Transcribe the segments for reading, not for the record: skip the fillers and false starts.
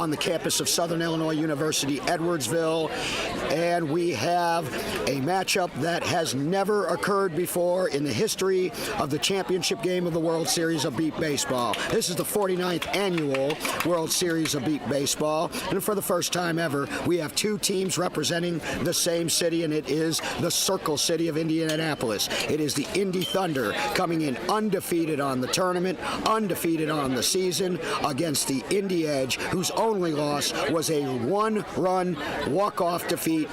on the campus of Southern Illinois University, Edwardsville. And we have a matchup that has never occurred before in the history of the championship game of the World Series of Beep Baseball. This is the 49th annual World Series of Beep Baseball. And for the first time ever, we have two teams representing the same city, and it is the Circle City of Indianapolis. It is the Indy Thunder coming in undefeated on the tournament, undefeated on the season, against the Indy Edge, whose only loss was a one-run walk-off defeat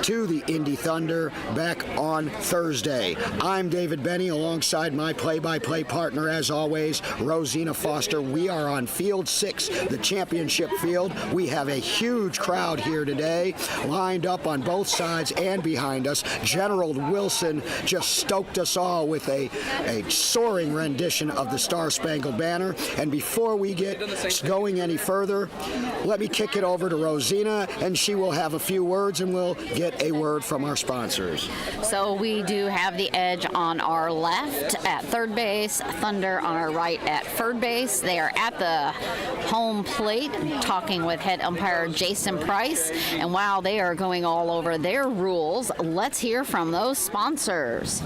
to the Indy Thunder back on Thursday. I'm David Benny, alongside my play-by-play partner, as always, Rosina Foster. We are on Field 6, the championship field. We have a huge crowd here today, lined up on both sides and behind us. General Wilson just stoked us all with a soaring rendition of the Star-Spangled Banner. And before we get going any further, let me kick it over to Rosina, and she will have a few words, and we'll get a word from our sponsors. So we do have the Edge on our left at third base, Thunder on our right at third base. They are at the home plate talking with head umpire Jason Price. And while they are going all over their rules, let's hear from those sponsors.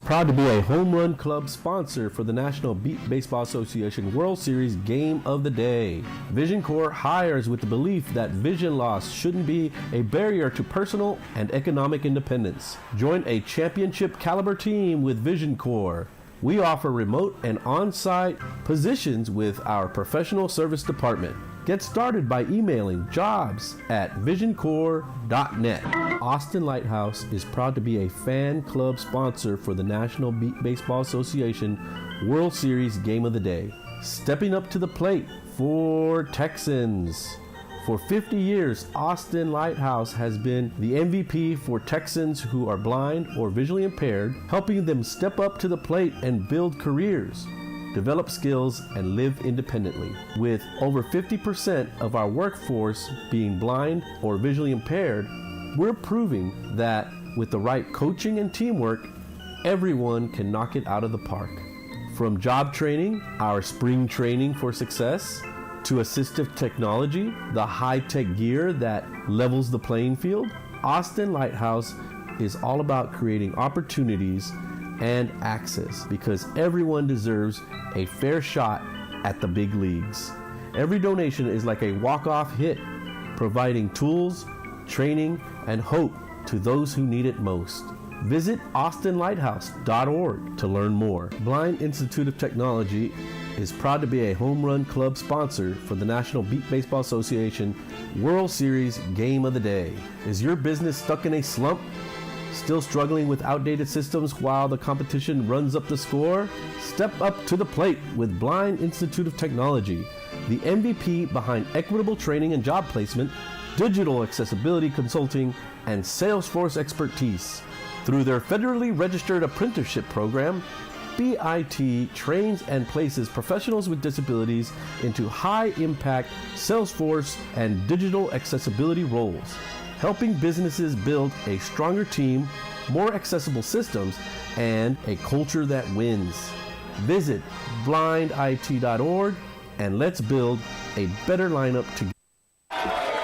Proud to be a home run club sponsor for the National Beep Baseball Association World Series Game of the Day. Vision Corps hires with the belief that vision loss shouldn't be a barrier to personal and economic independence. Join a championship caliber team with Vision Corps. We offer remote and on-site positions with our professional service department. Get started by emailing jobs@visioncorps.net. Austin Lighthouse is proud to be a fan club sponsor for the National Beep Baseball Association World Series Game of the Day. Stepping up to the plate for Texans. For 50 years, Austin Lighthouse has been the MVP for Texans who are blind or visually impaired, helping them step up to the plate and build careers, develop skills, and live independently. With over 50% of our workforce being blind or visually impaired, we're proving that with the right coaching and teamwork, everyone can knock it out of the park. From job training, our spring training for success, to assistive technology, the high-tech gear that levels the playing field, Austin Lighthouse is all about creating opportunities and access, because everyone deserves a fair shot at the big leagues. Every donation is like a walk-off hit, providing tools, training, and hope to those who need it most. Visit austinlighthouse.org to learn more. Blind Institute of Technology is proud to be a home run club sponsor for the National Beep Baseball Association World Series Game of the Day. Is your business stuck in a slump? Still struggling with outdated systems while the competition runs up the score? Step up to the plate with Blind Institute of Technology, the MVP behind equitable training and job placement, digital accessibility consulting, and Salesforce expertise. Through their federally registered apprenticeship program, BIT trains and places professionals with disabilities into high-impact Salesforce and digital accessibility roles, helping businesses build a stronger team, more accessible systems, and a culture that wins. Visit blindit.org and let's build a better lineup together.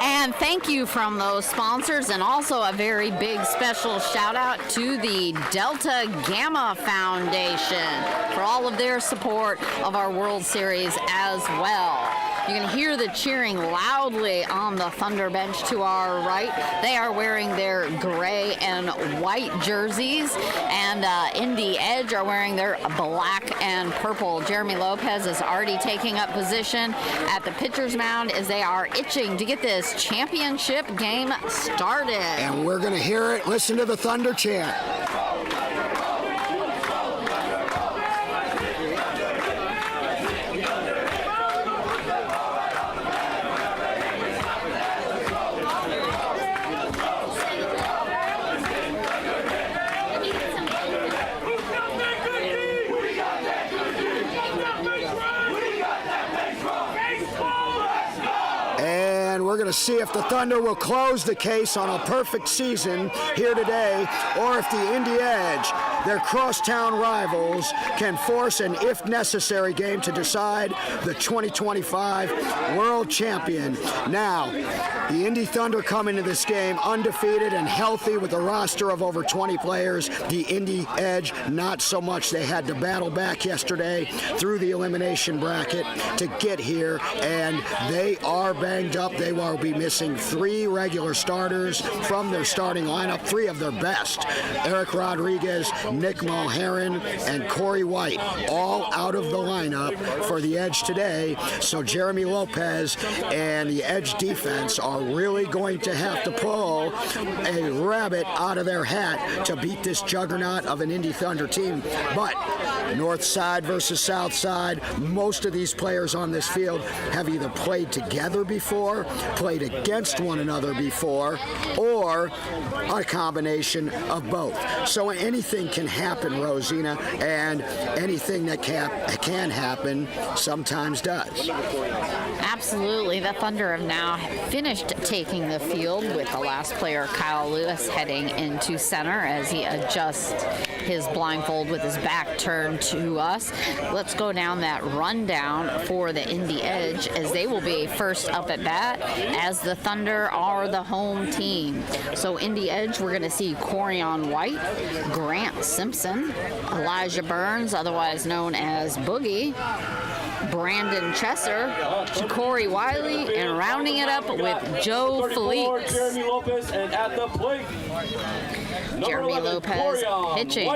And thank you from those sponsors, and also a very big special shout out to the Delta Gamma Foundation for all of their support of our World Series as well. You can hear the cheering loudly on the Thunder bench to our right. They are wearing their gray and white jerseys, and Indy Edge are wearing their black and purple. Jeremy Lopez is already taking up position at the pitcher's mound as they are itching to get this championship game started. And we're going to hear it. Listen to the Thunder chant. We're going to see if the Thunder will close the case on a perfect season here today, or if the Indy Edge their crosstown rivals can force an if necessary game to decide the 2025 World Champion. Now, the Indy Thunder come into this game undefeated and healthy with a roster of over 20 players. The Indy Edge, not so much. They had to battle back yesterday through the elimination bracket to get here, and they are banged up. They will be missing 3 regular starters from their starting lineup, 3 of their best. Eric Rodriguez, Nick Mulheron, and Corey White, all out of the lineup for the Edge today. So Jeremy Lopez and the Edge defense are really going to have to pull a rabbit out of their hat to beat this juggernaut of an Indy Thunder team. But North Side versus South Side, most of these players on this field have either played together before, played against one another before, or a combination of both. So anything can happen, Rosina, and anything that can happen sometimes does. Absolutely. The Thunder have now finished taking the field with the last player, Kyle Lewis, heading into center as he adjusts his blindfold with his back turned to us. Let's go down that rundown for the Indy Edge, as they will be first up at bat, as the Thunder are the home team. So Indy Edge, we're going to see Corian White, Grant Simpson, Elijah Burns, otherwise known as Boogie, Brandon Chesser, Corey Wiley, and rounding it up with Joe Felix. Jeremy Lopez, and at the plate, Jeremy Lopez pitching.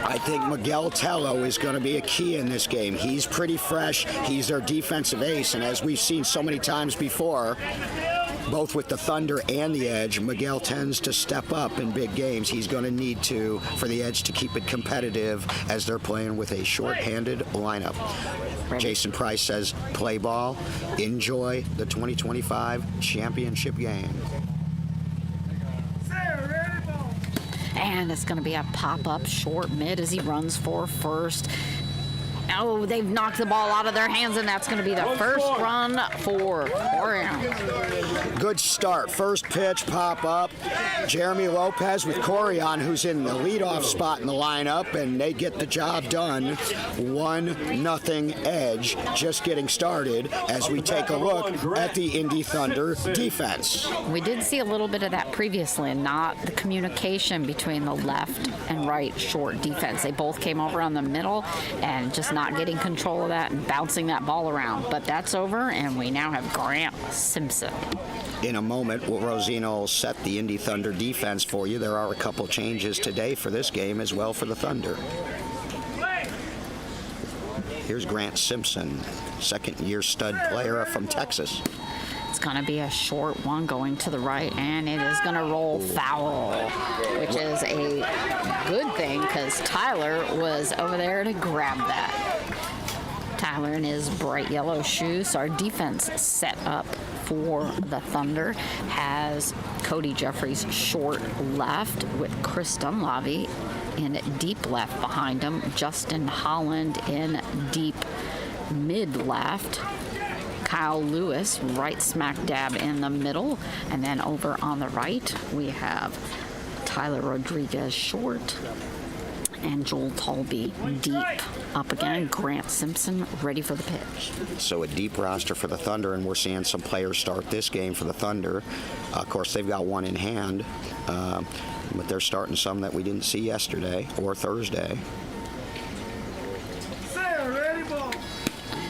I think Miguel Tello is going to be a key in this game. He's pretty fresh. He's their defensive ace, and as we've seen so many times before, both with the Thunder and the Edge, Miguel tends to step up in big games. He's going to need to for the Edge to keep it competitive as they're playing with a short-handed lineup. Jason Price says, play ball, enjoy the 2025 championship game. And it's going to be a pop-up short mid as he runs for first. Oh, they've knocked the ball out of their hands, and that's going to be the first run for Corian. Good start. First pitch, pop up. Jeremy Lopez with Corian, who's in the leadoff spot in the lineup, and they get the job done. 1-0 Edge, just getting started as we take a look at the Indy Thunder defense. We did see a little bit of that previously, and not the communication between the left and right short defense. They both came over on the middle and just not getting control of that and bouncing that ball around. But that's over, and we now have Grant Simpson. In a moment, Rosina will set the Indy Thunder defense for you. There are a couple changes today for this game as well for the Thunder. Here's Grant Simpson, second-year stud player from Texas. It's going to be a short one going to the right, and it is going to roll foul, which is a good thing because Tyler was over there to grab that. Tyler in his bright yellow shoes. So our defense set up for the Thunder has Cody Jeffries short left with Chris Dunlavy in deep left behind him. Justin Holland in deep mid left. Kyle Lewis right smack dab in the middle. And then over on the right, we have Tyler Rodriguez short and Joel Talby deep. Up again, Grant Simpson ready for the pitch. So a deep roster for the Thunder, and we're seeing some players start this game for the Thunder. Of course, they've got one in hand, but they're starting some that we didn't see yesterday or Thursday.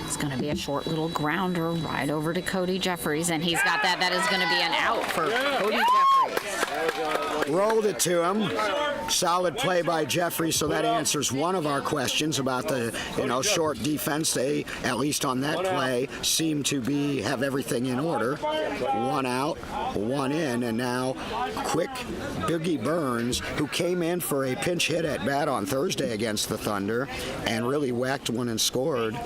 It's going to be a short little grounder right over to Cody Jeffries, and he's got that. That is going to be an out for Cody Jeffries. Rolled it to him. Solid play by Jeffries, so that answers one of our questions about the short defense. They, at least on that play, seem to have everything in order. One out, one in, and now quick Boogie Burns, who came in for a pinch hit at bat on Thursday against the Thunder and really whacked one and scored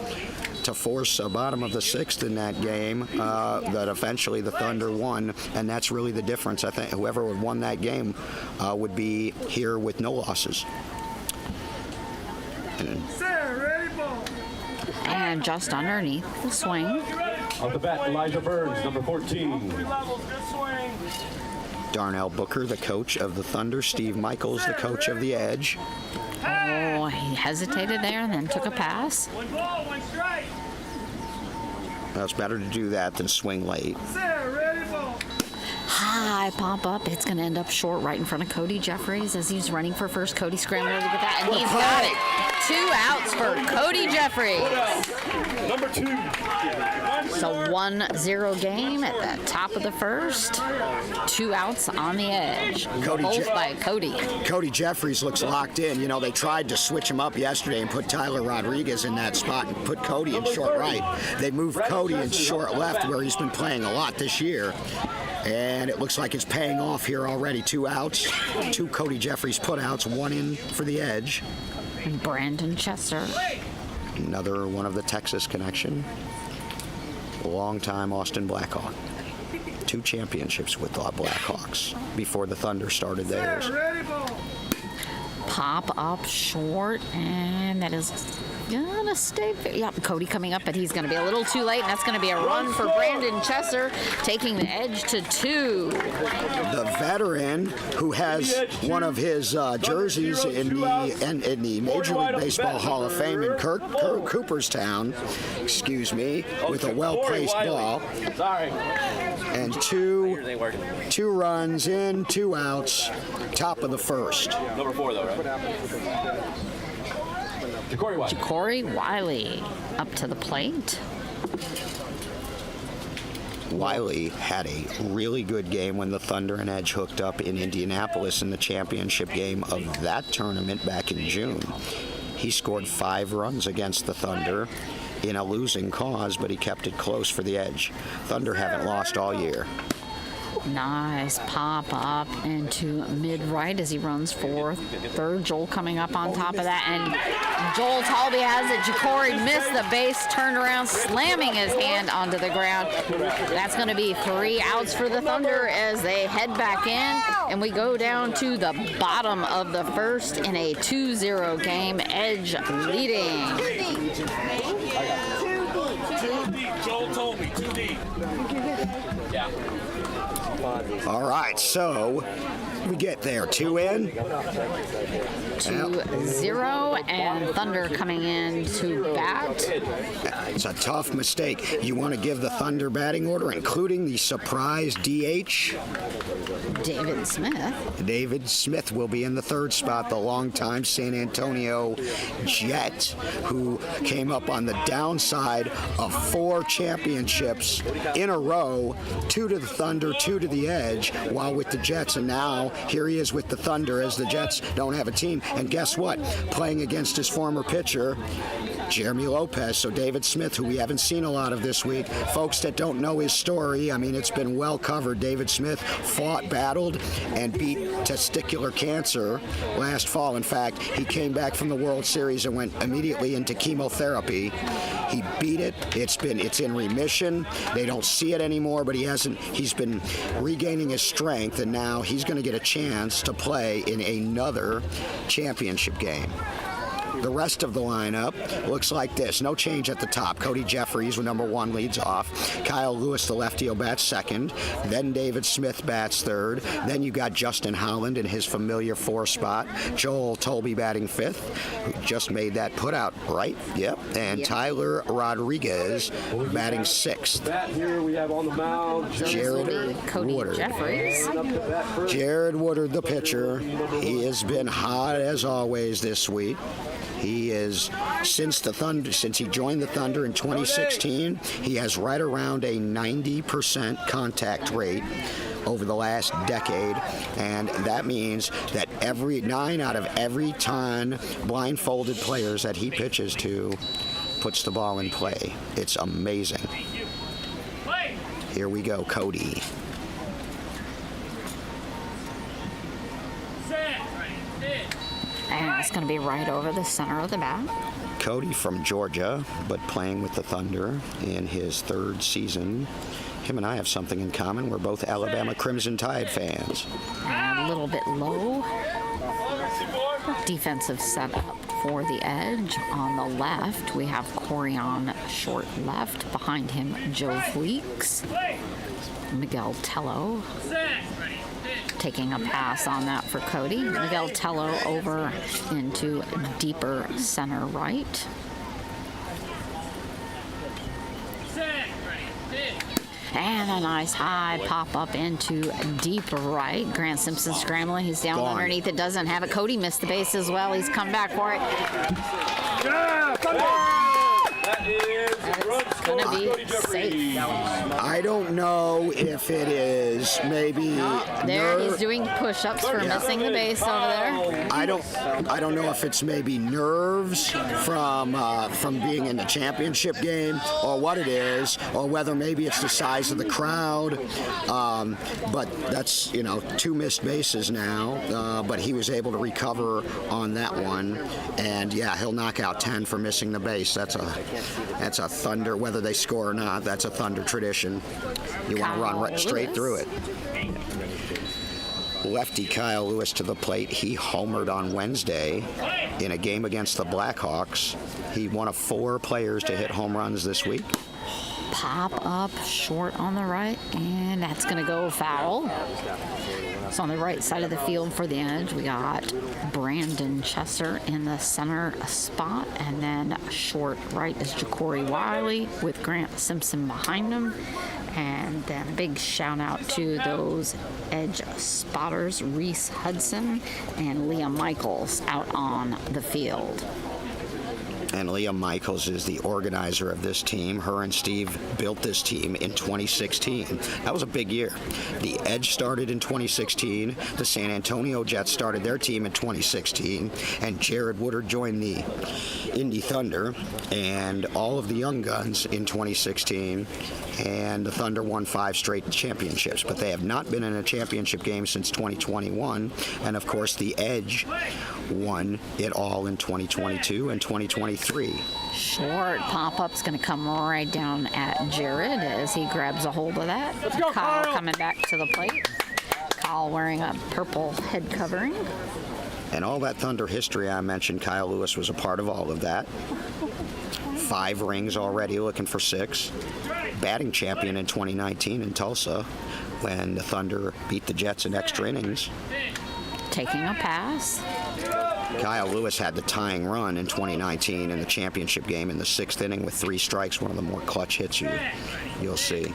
to force a bottom of the sixth in that game that eventually the Thunder won, and that's really the difference. I think whoever would won that game would be here with no losses. And just underneath the swing. Off the bat, Elijah Burns, number 14. Darnell Booker, the coach of the Thunder. Steve Michaels, the coach of the Edge. Oh, he hesitated there and then took a pass. One ball, one strike. Well, it's better to do that than swing late. High pop up. It's going to end up short right in front of Cody Jeffries as he's running for first. Cody scrambling to get that, and he's got it. 2 outs for Cody Jeffries. Number 2. So 1-0 game at the top of the first. 2 outs on the edge. Both by Cody. Cody Jeffries looks locked in. You know, they tried to switch him up yesterday and put Tyler Rodriguez in that spot and put Cody in short right. They moved Cody in short left where he's been playing a lot this year. And it looks like it's paying off here already. 2 outs, 2 Cody Jeffries putouts, 1 in for the Edge. And Brandon Chester. Another one of the Texas connection. Longtime Austin Blackhawk. 2 championships with the Blackhawks before the Thunder started theirs. Pop up short, and that is gonna stay. Yep, Cody coming up, but he's gonna be a little too late, and that's gonna be a run for Brandon Chester, taking the Edge to 2. The veteran who has one of his jerseys in the Major League Baseball Hall of Fame in Cooperstown, with a well-placed ball. Sorry. And two runs in, 2 outs, top of the first. Number 4, though, right? Corey Wiley up to the plate. Wiley had a really good game when the Thunder and Edge hooked up in Indianapolis in the championship game of that tournament back in June. He scored 5 runs against the Thunder in a losing cause, but he kept it close for the Edge. Thunder haven't lost all year. Nice pop up into mid-right as he runs for third. Joel coming up on top of that, and Joel Talby has it. Jacory missed the base, turned around, slamming his hand onto the ground. That's going to be 3 outs for the Thunder as they head back in, and we go down to the bottom of the first in a 2-0 game. Edge leading. Joel told me, 2 deep. Yeah. All right, so we get there. 2 in. 2-0, and Thunder coming in to bat. It's a tough mistake. You want to give the Thunder batting order, including the surprise DH. David Smith. David Smith will be in the 3rd spot, the longtime San Antonio Jet, who came up on the downside of 4 championships in a row, 2 to the Thunder, 2 to the Edge, while with the Jets, and now here he is with the Thunder as the Jets don't have a team. And guess what? Playing against his former pitcher, Jeremy Lopez. So David Smith, who we haven't seen a lot of this week. Folks that don't know his story, I mean, it's been well covered. David Smith fought, battled, and beat testicular cancer last fall. In fact, he came back from the World Series and went immediately into chemotherapy. He beat it. It's in remission. They don't see it anymore, but he's been regaining his strength, and now he's going to get a chance to play in another championship game. The rest of the lineup looks like this. No change at the top. Cody Jeffries, with number 1, leads off. Kyle Lewis, the lefty, will bat 2nd. Then David Smith bats 3rd. Then you got Justin Holland in his familiar 4 spot. Joel Tolby batting 5th, who just made that putout, right? Yep. And Tyler Rodriguez batting 6th. Bat here we have on the mound. Cody Woodard. Jeffries. Jared Woodard, the pitcher. He has been hot as always this week. He is, since he joined the Thunder in 2016, he has right around a 90% contact rate over the last decade, and that means that 9 out of every 10 blindfolded players that he pitches to puts the ball in play. It's amazing. Here we go, Cody. And it's going to be right over the center of the bat. Cody from Georgia, but playing with the Thunder in his 3rd season. Him and I have something in common. We're both Alabama Crimson Tide fans. And a little bit low. Defensive setup for the Edge. On the left, we have Corey on short left. Behind him, Joe Fleeks. Miguel Tello taking a pass on that for Cody. Miguel Tello over into deeper center right. And a nice high pop up into deep right. Grant Simpson scrambling. He's down underneath it. Doesn't have it. Cody missed the base as well. He's come back for it. That's going to be safe. I don't know if it is maybe. There he's doing push-ups for missing the base over there. I don't know if it's maybe nerves from being in the championship game or what it is, or whether maybe it's the size of the crowd. But that's 2 missed bases now. But he was able to recover on that one, and yeah, he'll knock out 10 for missing the base. That's a Thunder, whether they score or not. That's a Thunder tradition. You want to run right straight through it. Lefty Kyle Lewis to the plate. He homered on Wednesday in a game against the Blackhawks. He one of 4 players to hit home runs this week. Pop up short on the right, and that's going to go foul. So on the right side of the field for the Edge, we got Brandon Chesser in the center spot, and then short right is Ja'Cory Wiley with Grant Simpson behind him. And then a big shout out to those Edge spotters, Reese Hudson and Liam Michaels out on the field. And Leah Michaels is the organizer of this team. Her and Steve built this team in 2016. That was a big year. The Edge started in 2016. The San Antonio Jets started their team in 2016. And Jared Woodard joined the Indy Thunder and all of the young guns in 2016. And the Thunder won 5 straight championships. But they have not been in a championship game since 2021. And, of course, the Edge won it all in 2022 and 2023. Short pop-up's going to come right down at Jared as he grabs a hold of that. Kyle coming back to the plate. Kyle wearing a purple head covering. And all that Thunder history I mentioned, Kyle Lewis was a part of all of that. 5 rings already, looking for 6. Batting champion in 2019 in Tulsa when the Thunder beat the Jets in extra innings. Taking a pass. Kyle Lewis had the tying run in 2019 in the championship game in the 6th inning with 3 strikes, one of the more clutch hits you'll see.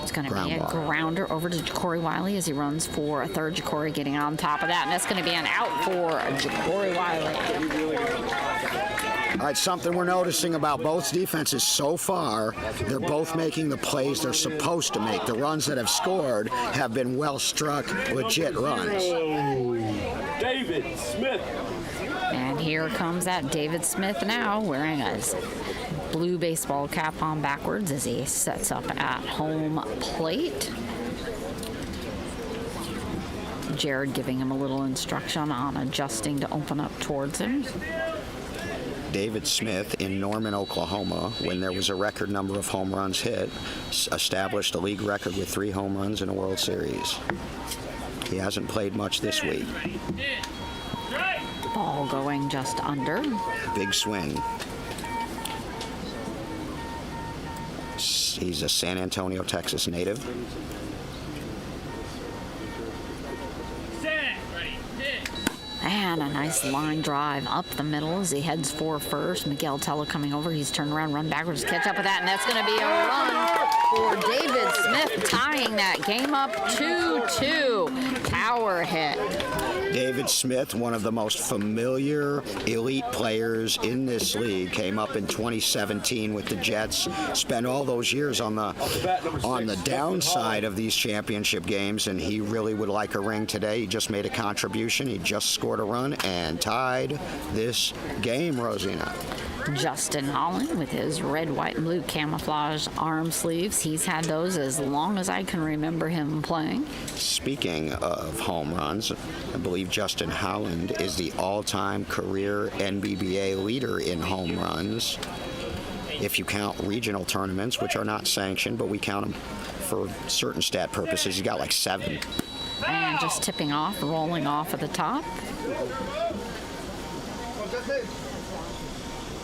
It's going to be a grounder over to Ja'Cory Wiley as he runs for a third. Ja'Cory getting on top of that, and that's going to be an out for Ja'Cory Wiley. All right, something we're noticing about both defenses so far, they're both making the plays they're supposed to make. The runs that have scored have been well-struck, legit runs. David Smith. And here comes that David Smith now wearing his blue baseball cap on backwards as he sets up at home plate. Jared giving him a little instruction on adjusting to open up towards him. David Smith in Norman, Oklahoma, when there was a record number of home runs hit, established a league record with 3 home runs in a World Series. He hasn't played much this week. Ball going just under. Big swing. He's a San Antonio, Texas native. And a nice line drive up the middle as he heads for first. Miguel Tello coming over. He's turned around, run backwards, catch up with that, and that's going to be a run for David Smith, tying that game up 2-2. Power hit. David Smith, one of the most familiar elite players in this league, came up in 2017 with the Jets, spent all those years on the downside of these championship games, and he really would like a ring today. He just made a contribution. He just scored a run and tied this game, Rosina. Justin Holland with his red, white, and blue camouflage arm sleeves. He's had those as long as I can remember him playing. Speaking of home runs, I believe Justin Holland is the all-time career NBBA leader in home runs. If you count regional tournaments, which are not sanctioned, but we count them for certain stat purposes, he's got like 7. And just tipping off, rolling off at the top.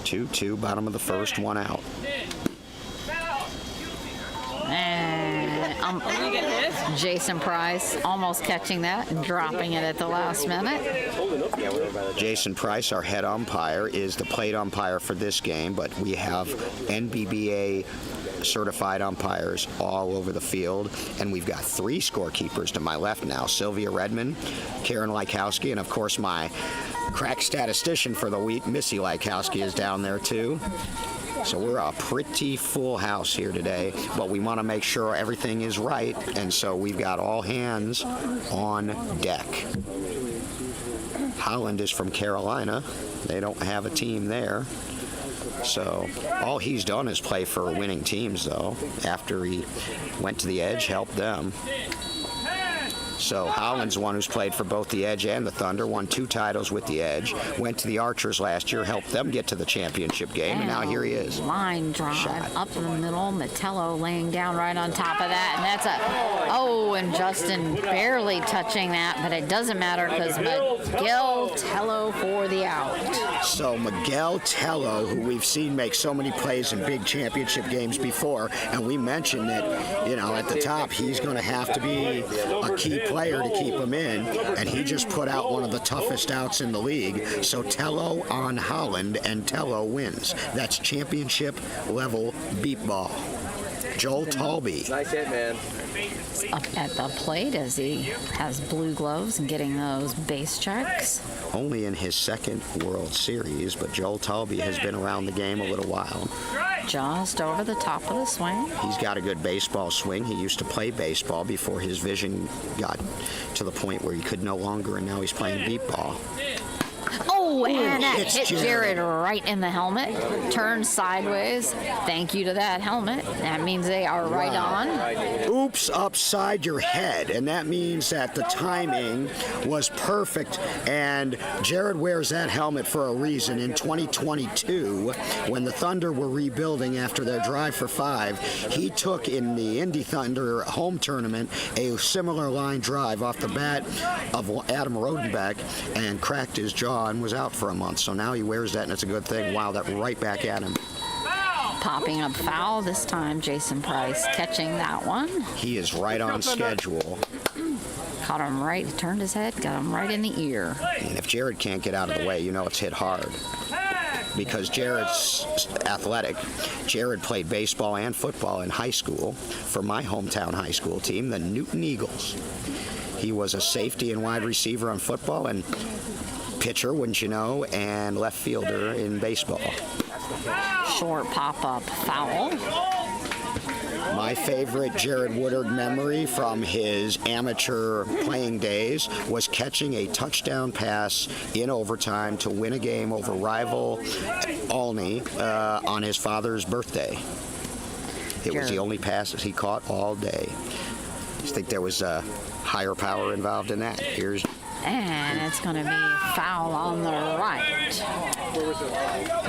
2-2, bottom of the first, 1 out. And Jason Price almost catching that and dropping it at the last minute. Jason Price, our head umpire, is the plate umpire for this game, but we have NBBA certified umpires all over the field, and we've got 3 scorekeepers to my left now: Sylvia Redmond, Karen Lykowski, and of course my crack statistician for the week, Missy Lykowski, is down there too. So we're a pretty full house here today, but we want to make sure everything is right, and so we've got all hands on deck. Holland is from Carolina. They don't have a team there. So all he's done is play for winning teams, though. After he went to the Edge, helped them. So Holland's the one who's played for both the Edge and the Thunder, won 2 titles with the Edge, went to the Archers last year, helped them get to the championship game, and now here he is. Line drive up in the middle. Metello laying down right on top of that, and that's and Justin barely touching that, but it doesn't matter because Miguel Tello for the out. So Miguel Tello, who we've seen make so many plays in big championship games before, and we mentioned that, at the top, he's going to have to be a key player to keep him in, and he just put out one of the toughest outs in the league. So Tello on Holland, and Tello wins. That's championship level beat ball. Joel Talby. Nice hit, man. Up at the plate as he has blue gloves and getting those base checks. Only in his 2nd World Series, but Joel Talby has been around the game a little while. Just over the top of the swing. He's got a good baseball swing. He used to play baseball before his vision got to the point where he could no longer, and now he's playing beat ball. Oh, and that hit Jared. Jared right in the helmet. Turned sideways. Thank you to that helmet. That means they are right on. Oops, upside your head. And that means that the timing was perfect. And Jared wears that helmet for a reason. In 2022, when the Thunder were rebuilding after their drive for 5, he took in the Indy Thunder home tournament a similar line drive off the bat of Adam Rodenbeck and cracked his jaw and was out for a month. So now he wears that, and it's a good thing. Wow, that right back at him. Popping up foul this time, Jason Price catching that one. He is right on schedule. Caught him right, turned his head, got him right in the ear. And if Jared can't get out of the way, it's hit hard. Because Jared's athletic. Jared played baseball and football in high school for my hometown high school team, the Newton Eagles. He was a safety and wide receiver on football, and pitcher, wouldn't you know, and left fielder in baseball. Short pop-up foul. My favorite Jared Woodard memory from his amateur playing days was catching a touchdown pass in overtime to win a game over rival Olney on his father's birthday. It was the only pass that he caught all day. I think there was a higher power involved in that. And it's going to be foul on the right.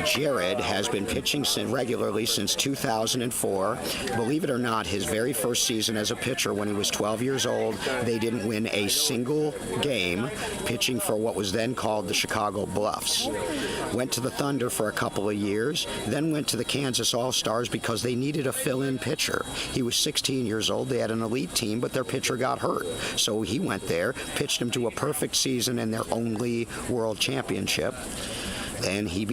Jared has been pitching regularly since 2004. Believe it or not, his very first season as a pitcher when he was 12 years old, they didn't win a single game pitching for what was then called the Chicago Bluffs. Went to the Thunder for a couple of years, then went to the Kansas All-Stars because they needed a fill-in pitcher. He was 16 years old. They had an elite team, but their pitcher got hurt. So he went there, pitched him to a perfect season in their only world championship. And he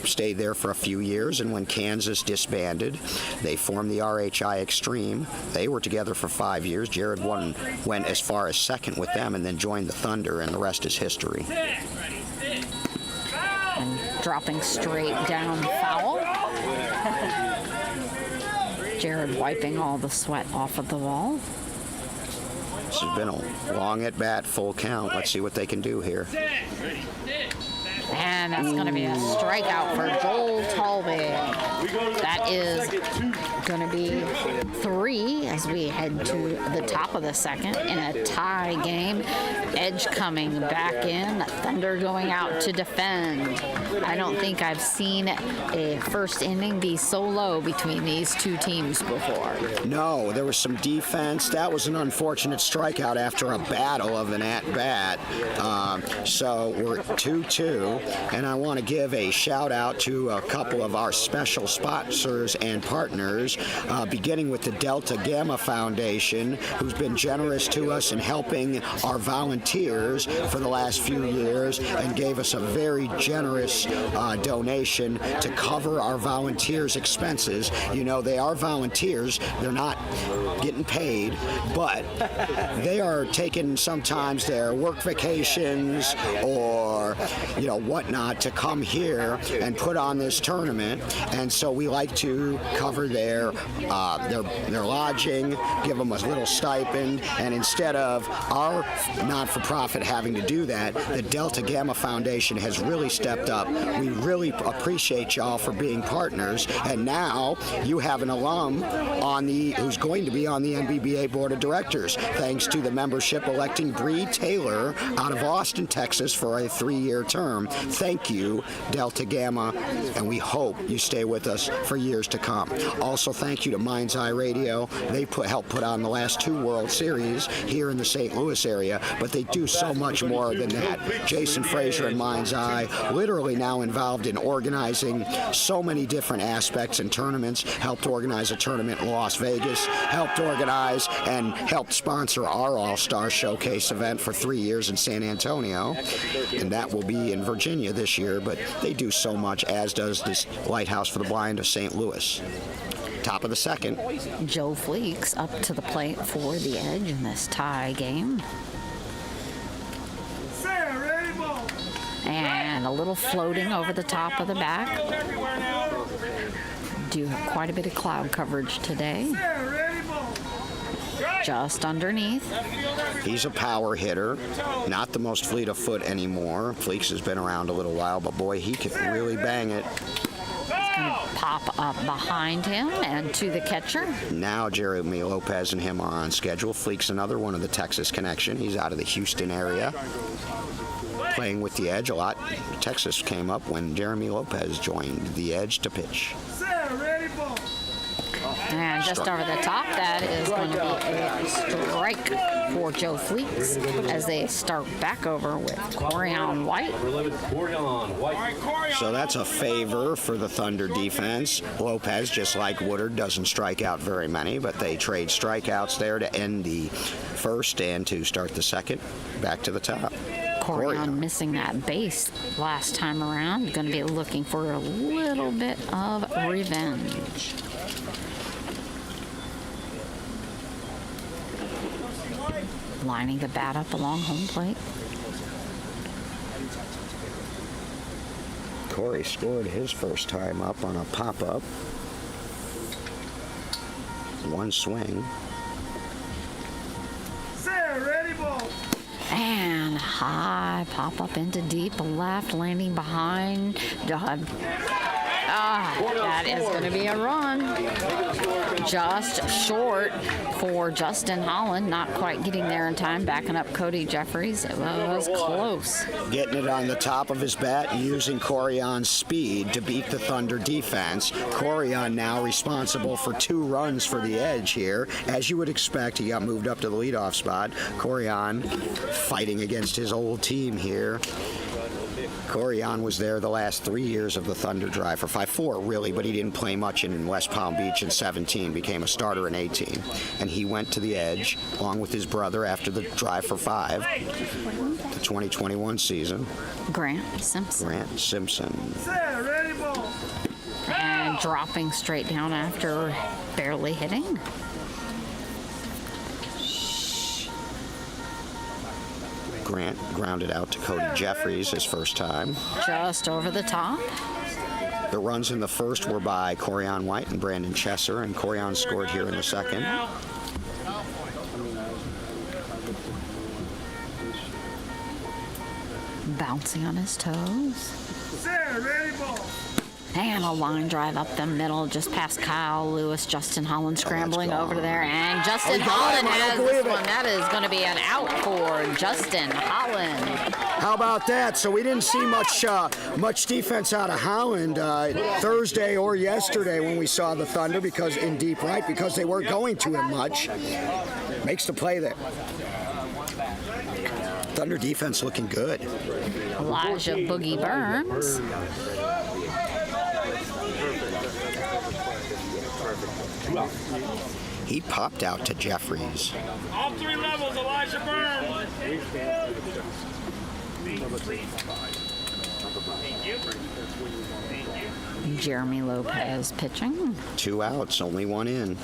stayed there for a few years, and when Kansas disbanded, they formed the RHI Extreme. They were together for 5 years. Jared went as far as second with them and then joined the Thunder, and the rest is history. And dropping straight down foul. Jared wiping all the sweat off of the wall. This has been a long at bat, full count. Let's see what they can do here. And that's going to be a strikeout for Joel Talby. That is going to be 3 as we head to the top of the second in a tie game. Edge coming back in, Thunder going out to defend. I don't think I've seen a first inning be so low between these two teams before. No, there was some defense. That was an unfortunate strikeout after a battle of an at-bat. So we're 2-2, and I want to give a shout-out to a couple of our special sponsors and partners, beginning with the Delta Gamma Foundation, who's been generous to us in helping our volunteers for the last few years and gave us a very generous donation to cover our volunteers' expenses. You know, they are volunteers. They're not getting paid, but they are taking sometimes their work vacations or, you know, whatnot to come here and put on this tournament. And so we like to cover their lodging, give them a little stipend, and instead of our not-for-profit having to do that, the Delta Gamma Foundation has really stepped up. We really appreciate y'all for being partners, and now you have an alum who's going to be on the NBBA Board of Directors, thanks to the membership electing Bree Taylor out of Austin, Texas for a 3-year term. Thank you, Delta Gamma, and we hope you stay with us for years to come. Also, thank you to Mind's Eye Radio. They helped put on the last 2 World Series here in the St. Louis area, but they do so much more than that. Jason Frazier and Mind's Eye literally now involved in organizing so many different aspects and tournaments, helped organize a tournament in Las Vegas, helped organize and helped sponsor our All-Star Showcase event for 3 years in San Antonio, and that will be in Virginia this year, but they do so much, as does this Lighthouse for the Blind of St. Louis. Top of the second. Joe Fleeks up to the plate for the Edge in this tie game. And a little floating over the top of the back. Do have quite a bit of cloud coverage today. Just underneath. He's a power hitter, not the most fleet of foot anymore. Fleeks has been around a little while, but boy, he can really bang it. Going to pop up behind him and to the catcher. Now Jeremy Lopez and him are on schedule. Fleeks, another one of the Texas connection. He's out of the Houston area, playing with the Edge a lot. Texas came up when Jeremy Lopez joined the Edge to pitch. And just over the top, that is going to be a strike for Joe Fleeks as they start back over with Corian White. So that's a favor for the Thunder defense. Lopez, just like Woodard, doesn't strike out very many, but they trade strikeouts there to end the first and to start the second. Back to the top. Corian missing that base last time around. Going to be looking for a little bit of revenge. Lining the bat up along home plate. Corey scored his first time up on a pop-up. One swing. And high pop up into deep left, landing behind. That is going to be a run. Just short for Justin Holland. Not quite getting there in time. Backing up Cody Jeffries. It was close. Getting it on the top of his bat and using Corian's speed to beat the Thunder defense. Corian now responsible for 2 runs for the Edge here. As you would expect, he got moved up to the leadoff spot. Corian fighting against his old team here. Corian was there the last 3 years of the Thunder drive for 4 really, but he didn't play much in West Palm Beach in 17, became a starter in 18. And he went to the Edge along with his brother after the drive for 5, the 2021 season. Grant Simpson. And dropping straight down after barely hitting. Grant grounded out to Cody Jeffries his first time. Just over the top. The runs in the first were by Corian White and Brandon Chesser, and Corian scored here in the second. Bouncing on his toes. And a line drive up the middle, just past Kyle Lewis, Justin Holland scrambling over there, and Justin Holland has this one. That is going to be an out for Justin Holland. How about that? So we didn't see much defense out of Holland Thursday or yesterday when we saw the Thunder because in deep right because they weren't going to him much. Makes the play there. Thunder defense looking good. Elijah Boogie Burns. He popped out to Jeffries. All 3 levels, Elijah Burns. Jeremy Lopez pitching. 2 outs, only 1 in.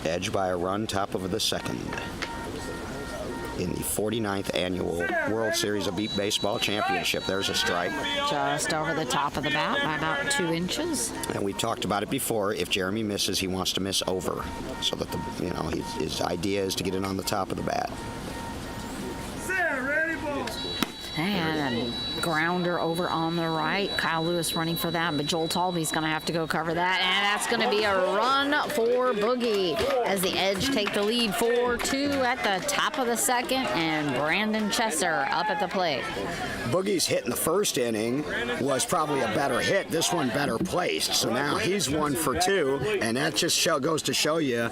Edge by a run, top of the second. In the 49th Annual World Series of Beat Baseball Championship. There's a strike. Just over the top of the bat by about 2 inches. And we've talked about it before. If Jeremy misses, he wants to miss over. So that, his idea is to get it on the top of the bat. And grounder over on the right. Kyle Lewis running for that, but Joel Talby's going to have to go cover that. And that's going to be a run for Boogie as the Edge take the lead 4-2 at the top of the second. And Brandon Chesser up at the plate. Boogie's hit in the first inning was probably a better hit. This one better placed. So now he's 1 for 2. And that just goes to show you,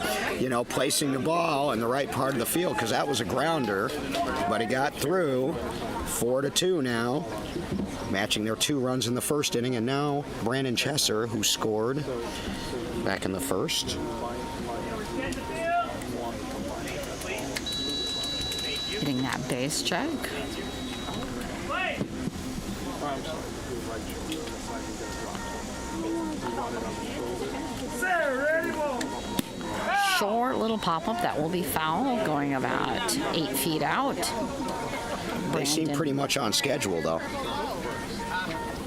placing the ball in the right part of the field because that was a grounder. But he got through. 4-2 now, matching their 2 runs in the first inning, and now Brandon Chesser, who scored back in the first. Hitting that base check. Short little pop-up that will be foul, going about 8 feet out. They seem pretty much on schedule, though.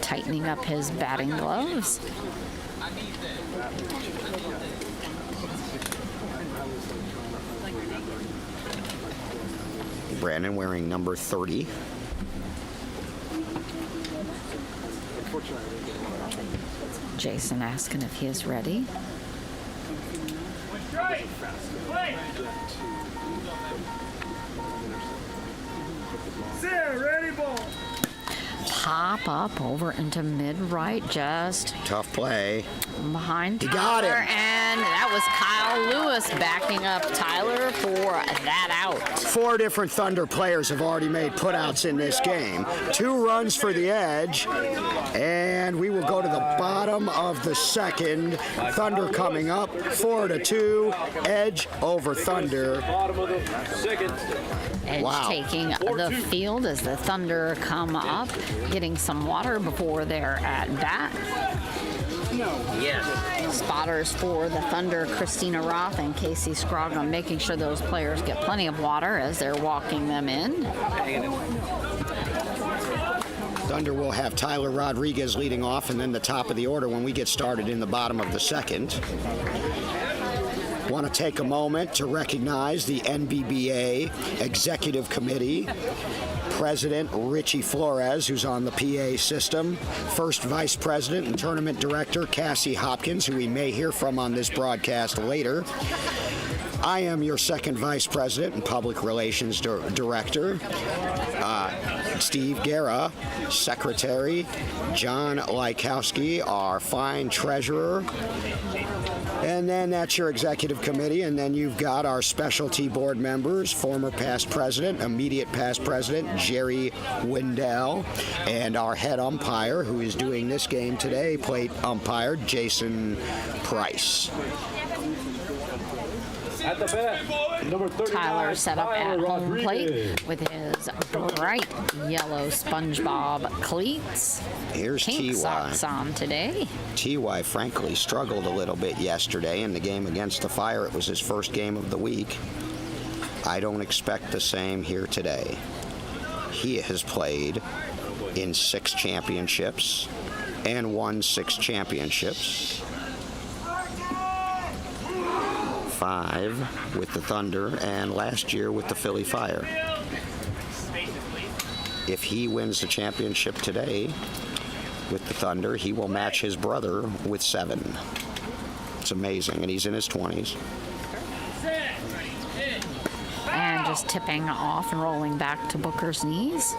Tightening up his batting gloves. Brandon wearing number 30. Jason asking if he is ready. Pop up over into mid-right, just Tough play. behind Tyler. He got him. And that was Kyle Lewis backing up Tyler for that out. 4 different Thunder players have already made putouts in this game. 2 runs for the Edge, and we will go to the bottom of the second. Thunder coming up, 4-2. Edge over Thunder. Edge taking the field as the Thunder come up, getting some water before they're at bat. Spotters for the Thunder, Christina Roth and Casey Scroggum, making sure those players get plenty of water as they're walking them in. Thunder will have Tyler Rodriguez leading off, and then the top of the order when we get started in the bottom of the second. Want to take a moment to recognize the NBBA Executive Committee, President Richie Flores, who's on the PA system, First Vice President and Tournament Director Cassie Hopkins, who we may hear from on this broadcast later. I am your Second Vice President and Public Relations Director, Steve Guerra, Secretary, John Lykowski, our fine Treasurer. And then that's your executive committee, and then you've got our specialty board members, former past president, immediate past president, Jerry Windell, and our head umpire, who is doing this game today, plate umpire, Jason Price. At the bat, number 39, Tyler set up at Tyler home plate Rodriguez. with his bright yellow SpongeBob cleats. Here's Pink T.Y. socks on today. T.Y. frankly struggled a little bit yesterday in the game against the Fire. It was his first game of the week. I don't expect the same here today. He has played in 6 championships and won 6 championships. 5 with the Thunder and last year with the Philly Fire. If he wins the championship today, with the Thunder. He will match his brother with 7. It's amazing, and he's in his 20s. And just tipping off and rolling back to Booker's knees.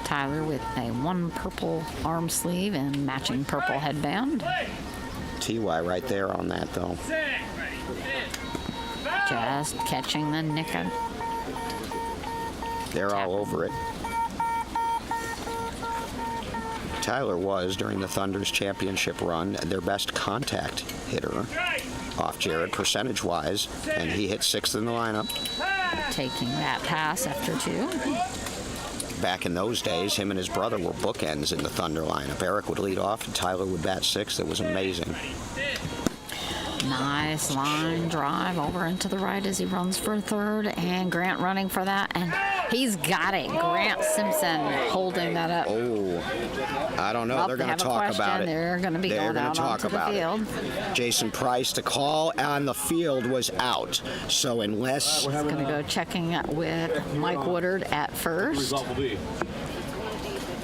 Tyler with a 1 purple arm sleeve and matching purple headband. TY right there on that, though. Just catching the nick of. They're all over it. Tyler was, during the Thunder's championship run, their best contact hitter off Jared percentage-wise, and he hit 6th in the lineup. Taking that pass after 2. Back in those days, him and his brother were bookends in the Thunder lineup. Eric would lead off, and Tyler would bat 6th. It was amazing. Nice line drive over into the right as he runs for 3rd, and Grant running for that, and he's got it. Grant Simpson holding that up. Oh, I don't know. Well, they're going have to a talk question. about it. They're going to be They're going gonna out talk onto the about field. it. Jason Price, the call on the field was out. So unless... He's going to go checking with Mike Woodard at first. Result will be.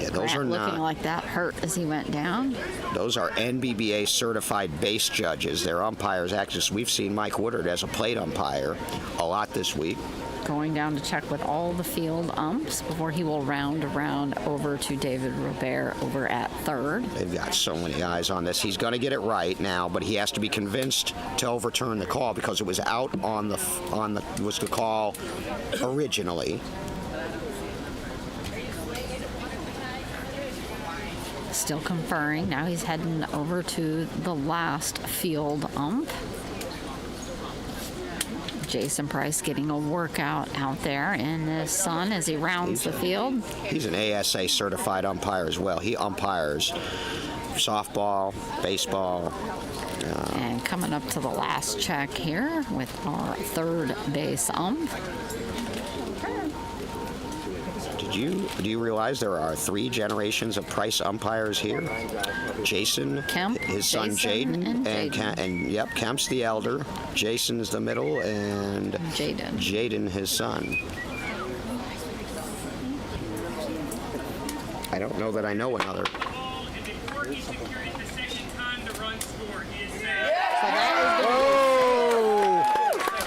Yeah, those Grant are looking not. like that hurt as he went down. Those are NBBA certified base judges. They're umpires. Actually, we've seen Mike Woodard as a plate umpire a lot this week. Going down to check with all the field umps before he will round around over to David Robert over at 3rd. They've got so many eyes on this. He's going to get it right now, but he has to be convinced to overturn the call because it was out on the was the call originally. Still conferring. Now he's heading over to the last field ump. Jason Price getting a workout out there in the sun as he rounds the field. He's an ASA certified umpire as well. He umpires softball, baseball. And coming up to the last check here with our 3rd base ump. Do you realize there are 3 generations of Price umpires here? Jason, Kemp, his son Jason, Jaden, and Jaden. yep, Kemp's the elder, Jason's the middle, and Jaden his son. I don't know that I know another.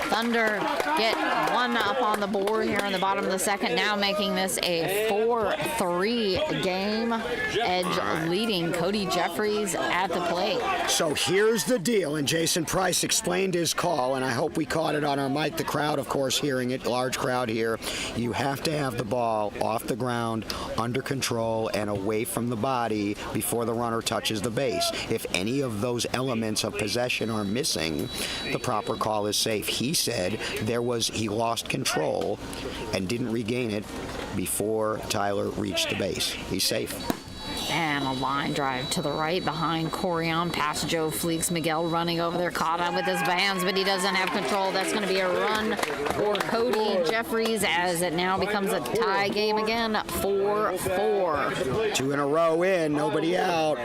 Thunder get 1 up on the board here in the bottom of the 2nd, now making this a 4-3 game. Edge leading Cody Jeffries at the plate. So here's the deal, and Jason Price explained his call, and I hope we caught it on our mic. The crowd, of course, hearing it, large crowd here. You have to have the ball off the ground, under control, and away from the body before the runner touches the base. If any of those elements of possession are missing, the proper call is safe. He said he lost control and didn't regain it before Tyler reached the base. He's safe. And a line drive to the right behind Corian, past Joe Fleeks. Miguel running over there, caught up with his hands, but he doesn't have control. That's going to be a run for Cody Jeffries as it now becomes a tie game again, 4-4. 2 in a row in, nobody out.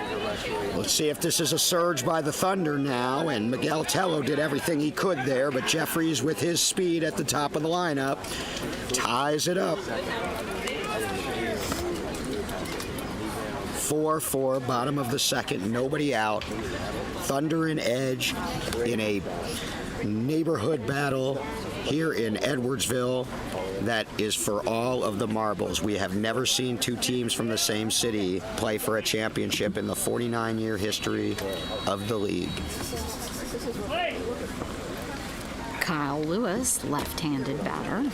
Let's see if this is a surge by the Thunder now, and Miguel Tello did everything he could there, but Jeffries with his speed at the top of the lineup ties it up. 4-4, bottom of the 2nd, nobody out. Thunder and Edge in a neighborhood battle here in Edwardsville that is for all of the marbles. We have never seen 2 teams from the same city play for a championship in the 49-year history of the league. Kyle Lewis, left-handed batter.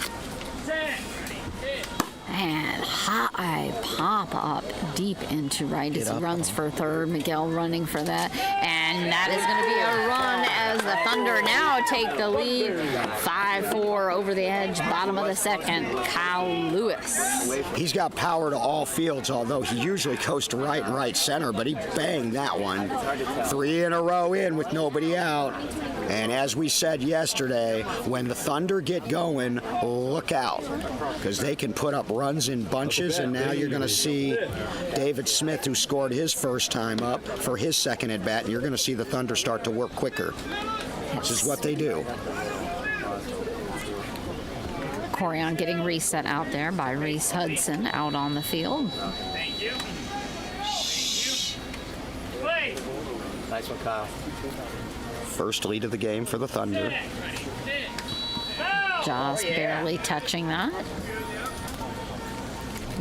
And high pop up deep into right as he runs for 3rd. Miguel running for that. And that is going to be a run as the Thunder now take the lead. 5-4 over the edge, bottom of the 2nd. Kyle Lewis. He's got power to all fields, although he usually goes to right and right center, but he banged that one. 3 in a row in with nobody out. And as we said yesterday, when the Thunder get going, look out, because they can put up runs in bunches, and now you're going to see David Smith, who scored his first time up, for his 2nd at bat, and you're going to see the Thunder start to work quicker. This is what they do. Corian getting reset out there by Reese Hudson out on the field. Nice one, Kyle. First lead of the game for the Thunder. Just barely touching that.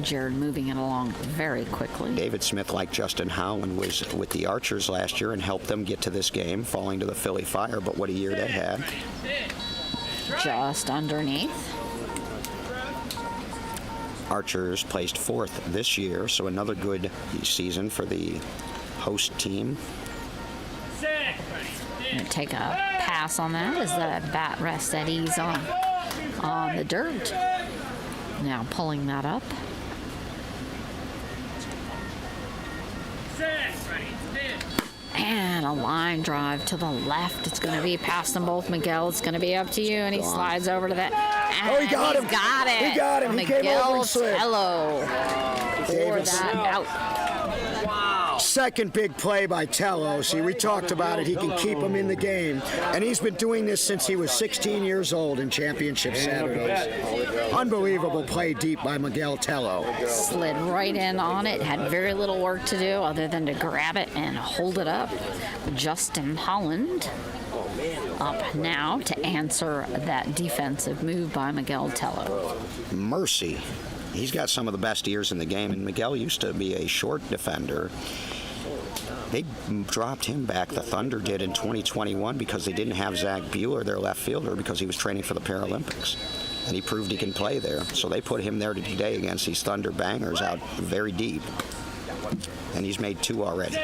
Jared moving it along very quickly. David Smith, like Justin Howland, was with the Archers last year and helped them get to this game, falling to the Philly Fire, but what a year they had. Just underneath. Archers placed 4th this year, so another good season for the host team. Gonna take a pass on that as the bat rests at ease on the dirt. Now pulling that up. And a line drive to the left. It's going to be past them both. Miguel, it's going to be up to you. And he slides over to that. And he got him. Got it. He got him. He came over and slid. Tello for that out. Second big play by Tello. See, we talked about it. He can keep him in the game. And he's been doing this since he was 16 years old in championship Saturdays. Unbelievable play deep by Miguel Tello. Slid right in on it. Had very little work to do other than to grab it and hold it up. Justin Holland up now to answer that defensive move by Miguel Tello. Mercy. He's got some of the best ears in the game, and Miguel used to be a short defender. They dropped him back, the Thunder did, in 2021 because they didn't have Zach Bueller, their left fielder, because he was training for the Paralympics. And he proved he can play there. So they put him there today against these Thunder bangers out very deep. And he's made 2 already.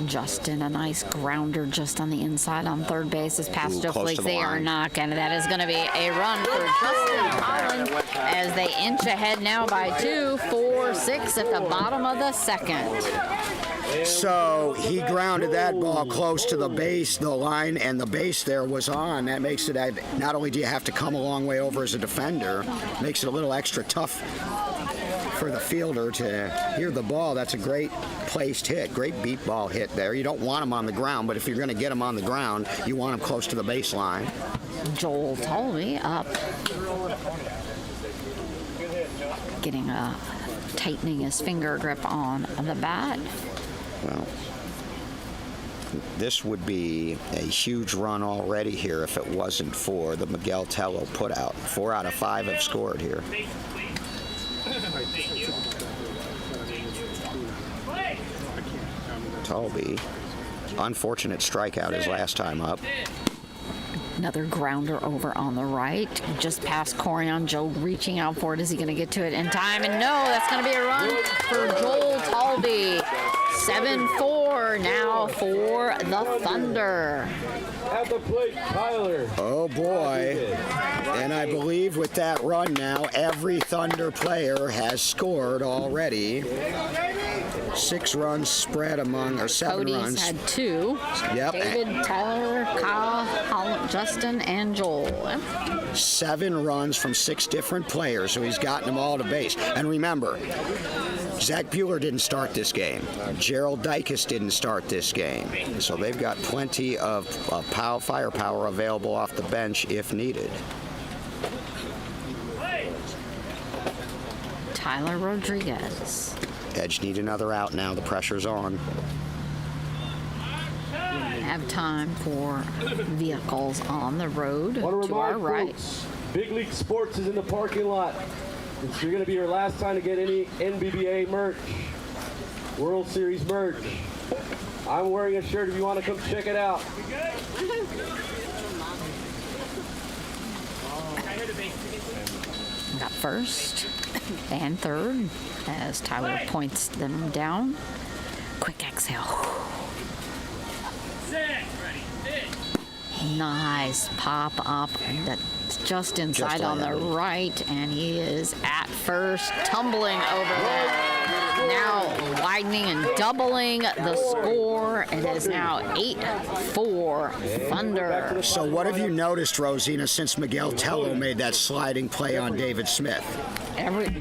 Justin, a nice grounder just on the inside on third base. Is past Joe Flakes. They are not going to. That is going to be a run for Justin Holland as they inch ahead now by 2, 4, 6 at the bottom of the second. So he grounded that ball close to the base, the line, and the base there was on. That makes it, not only do you have to come a long way over as a defender, makes it a little extra tough for the fielder to hear the ball. That's a great placed hit, great beat ball hit there. You don't want him on the ground, but if you're going to get him on the ground, you want him close to the baseline. Joel Tolby up. Tightening his finger grip on the bat. Well, this would be a huge run already here if it wasn't for the Miguel Tello putout. 4 out of 5 have scored here. Tolby, unfortunate strikeout his last time up. Another grounder over on the right, just past Corian. Joe reaching out for it. Is he going to get to it in time? And no, that's going to be a run for Joel Tolby. 7-4 now for the Thunder. At the plate, Tyler. Oh boy. And I believe with that run now, every Thunder player has scored already. 6 runs spread among, or 7 Cody's runs. had 2. Yep. David, Tyler, Kyle, Holland, Justin, and Joel. 7 runs from 6 different players, so he's gotten them all to base. And remember, Zach Bueller didn't start this game. Gerald Dykes didn't start this game. So they've got plenty of firepower available off the bench if needed. Tyler Rodriguez. Edge need another out now. The pressure's on. Have time for vehicles on the road to our right. Folks, Big League Sports is in the parking lot. It's going to be your last time to get any NBBA merch, World Series merch. I'm wearing a shirt if you want to come check it out. Got first and third as Tyler points them down. Quick exhale. Nice pop up. That's just inside on the right, and he is at first, tumbling over that. Now widening and doubling the score. It is now 8-4 Thunder. So what have you noticed, Rosina, since Miguel Tello made that sliding play on David Smith?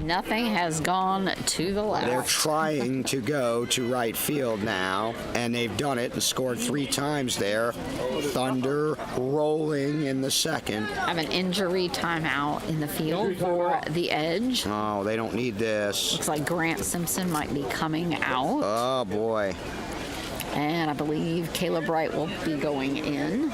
Nothing has gone to the left. They're trying to go to right field now, and they've done it and scored 3 times there. Thunder rolling in the second. Have an injury timeout in the field for the Edge. Oh, they don't need this. Looks like Grant Simpson might be coming out. Oh, boy. And I believe Caleb Wright will be going in.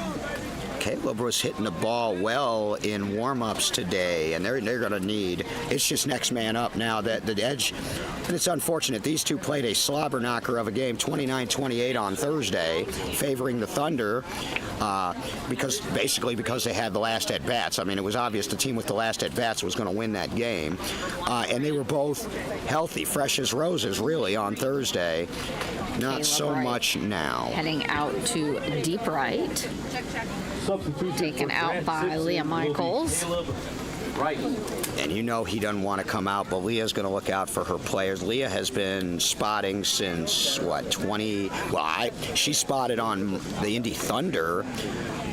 Caleb was hitting the ball well in warm-ups today, and they're going to need, it's just next man up now. That the Edge, and it's unfortunate, these two played a slobber knocker of a game, 29-28 on Thursday, favoring the Thunder, because they had the last at-bats. I mean, it was obvious the team with the last at-bats was going to win that game, and they were both healthy, fresh as roses, really, on Thursday. Not Caleb so Wright much now. Heading out to deep right. Taken out by Leah Michaels. And you know he doesn't want to come out, but Leah's going to look out for her players. Leah has been spotting since, she spotted on the Indy Thunder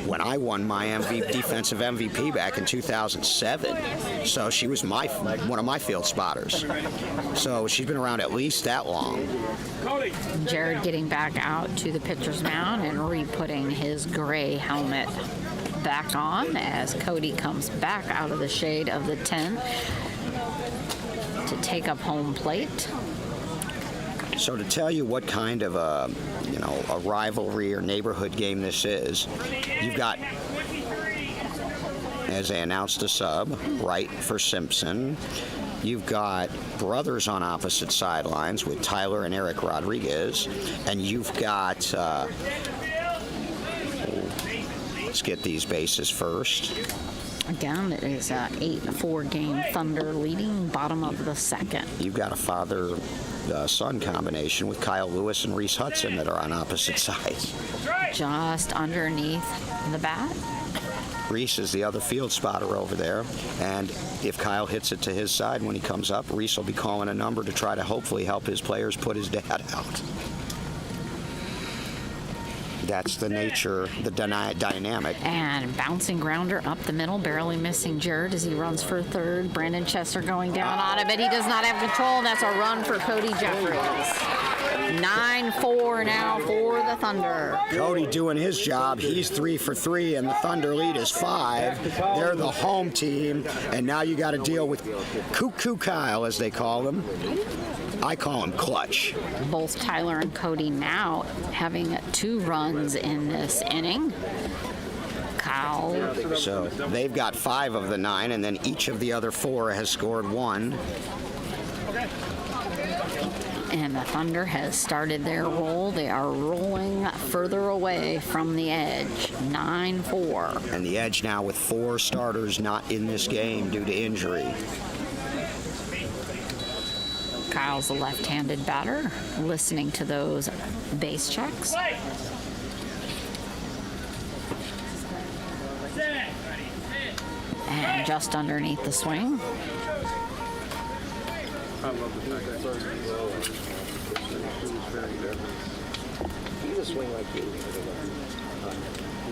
when I won my defensive MVP back in 2007. So she was one of my field spotters. So she's been around at least that long. Jared getting back out to the pitcher's mound and re-putting his gray helmet back on as Cody comes back out of the shade of the tent to take up home plate. So to tell you what kind of a rivalry or neighborhood game this is, you've got, as they announced the sub, Wright for Simpson. You've got brothers on opposite sidelines with Tyler and Eric Rodriguez, and you've got let's get these bases first. Again, it is an 8-4 game Thunder leading bottom of the second. You've got a father-son combination with Kyle Lewis and Reese Hudson that are on opposite sides. Just underneath the bat. Reese is the other field spotter over there, and if Kyle hits it to his side when he comes up, Reese will be calling a number to try to hopefully help his players put his dad out. That's the nature, the dynamic. And bouncing grounder up the middle, barely missing Jared as he runs for third. Brandon Chester going down on it, but he does not have control, and that's a run for Cody Jeffries. 9-4 now for the Thunder. Cody doing his job. He's 3 for 3, and the Thunder lead is 5. They're the home team, and now you got to deal with Cuckoo Kyle, as they call him. I call him Clutch. Both Tyler and Cody now having 2 runs in this inning. Kyle. So they've got 5 of the 9, and then each of the other 4 has scored 1. And the Thunder has started their roll. They are rolling further away from the Edge. 9-4. And the Edge now with 4 starters not in this game due to injury. Kyle's a left-handed batter, listening to those base checks. And just underneath the swing.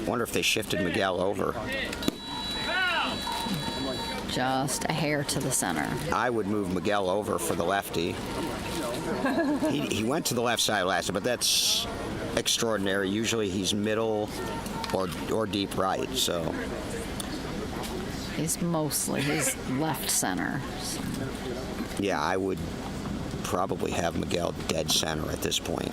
Wonder if they shifted Miguel over. Just a hair to the center. I would move Miguel over for the lefty. He went to the left side last, but that's extraordinary. Usually he's middle or deep right, so. He's mostly his left center. So. Yeah, I would probably have Miguel dead center at this point.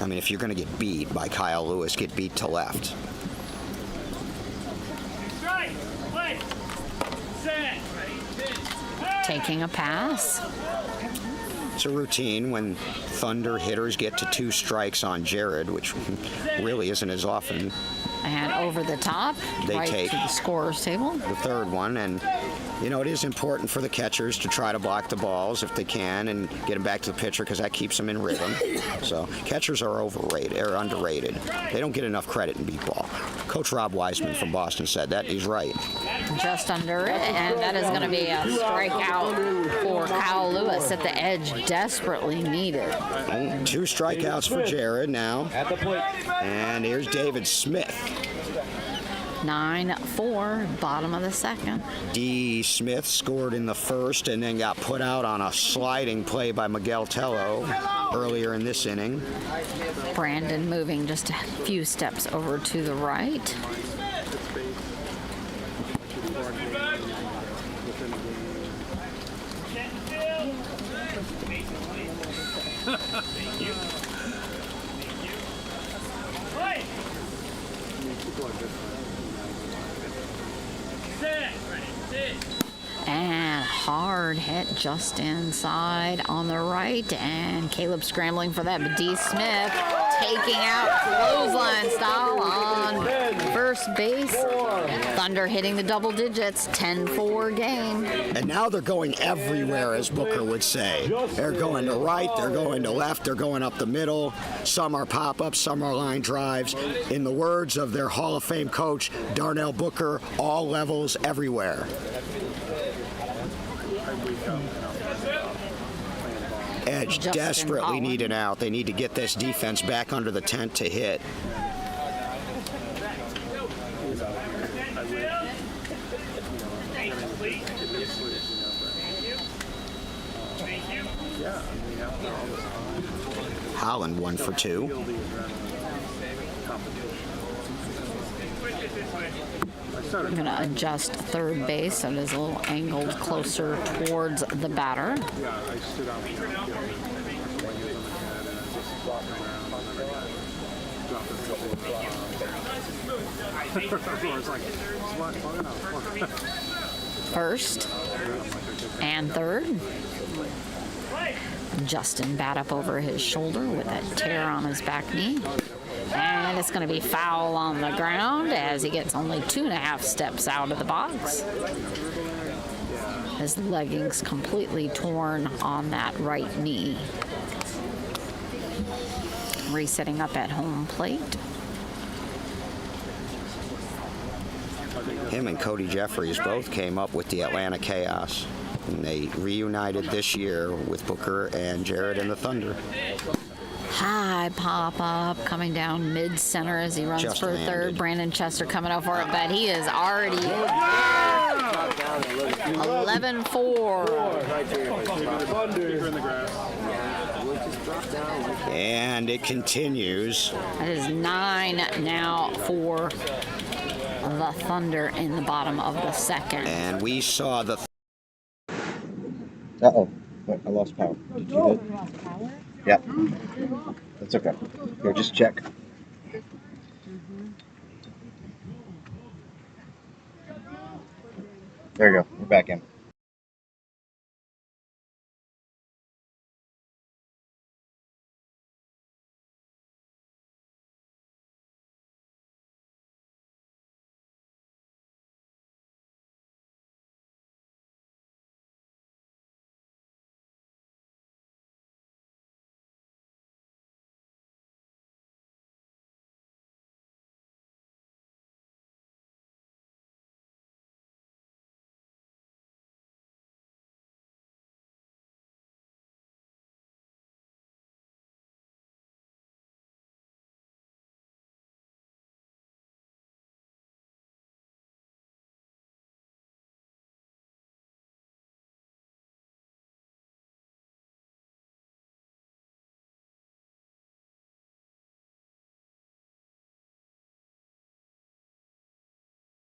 I mean, if you're going to get beat by Kyle Lewis, get beat to left. Taking a pass. It's a routine when Thunder hitters get to 2 strikes on Jared, which really isn't as often. And over the top, They right take to the scorer's table. the 3rd one, and it is important for the catchers to try to block the balls if they can and get them back to the pitcher because that keeps them in rhythm. So catchers are overrated or underrated. They don't get enough credit in beat ball. Coach Rob Wiseman from Boston said that. He's right. Just under it, and that is going to be a strikeout for Kyle Lewis that the Edge desperately needed. 2 strikeouts for Jared now. At the plate. And here's David Smith. 9-4, bottom of the second. D. Smith scored in the 1st and then got put out on a sliding play by Miguel Tello earlier in this inning. Brandon moving just a few steps over to the right. And hard hit just inside on the right. And Caleb scrambling for that. But D. Smith taking out clothesline style on first base. Thunder hitting the double digits. 10-4 game. And now they're going everywhere, as Booker would say. They're going to right, they're going to left, they're going up the middle. Some are pop-ups, some are line drives. In the words of their Hall of Fame coach, Darnell Booker, all levels, everywhere. Edge Justin desperately Holland. need an out. They need to get this defense back under the tent to hit. Holland 1 for 2. I'm going to adjust third base so it is a little angled closer towards the batter. First and third. Justin bat up over his shoulder with a tear on his back knee. And it's going to be foul on the ground as he gets only 2.5 steps out of the box. His leggings completely torn on that right knee. Resetting up at home plate. Him and Cody Jeffries both came up with the Atlanta Chaos. And they reunited this year with Booker and Jared and the Thunder. High pop-up coming down mid-center as he runs Just for landed. third. Brandon Chester coming up for it, but he is already 11-4. And it continues. That is 9 now for the Thunder in the bottom of the second. And we saw the... Uh-oh. Wait, I lost power. Did you hit? Yeah. That's okay. Here, just check. There you go. We're back in.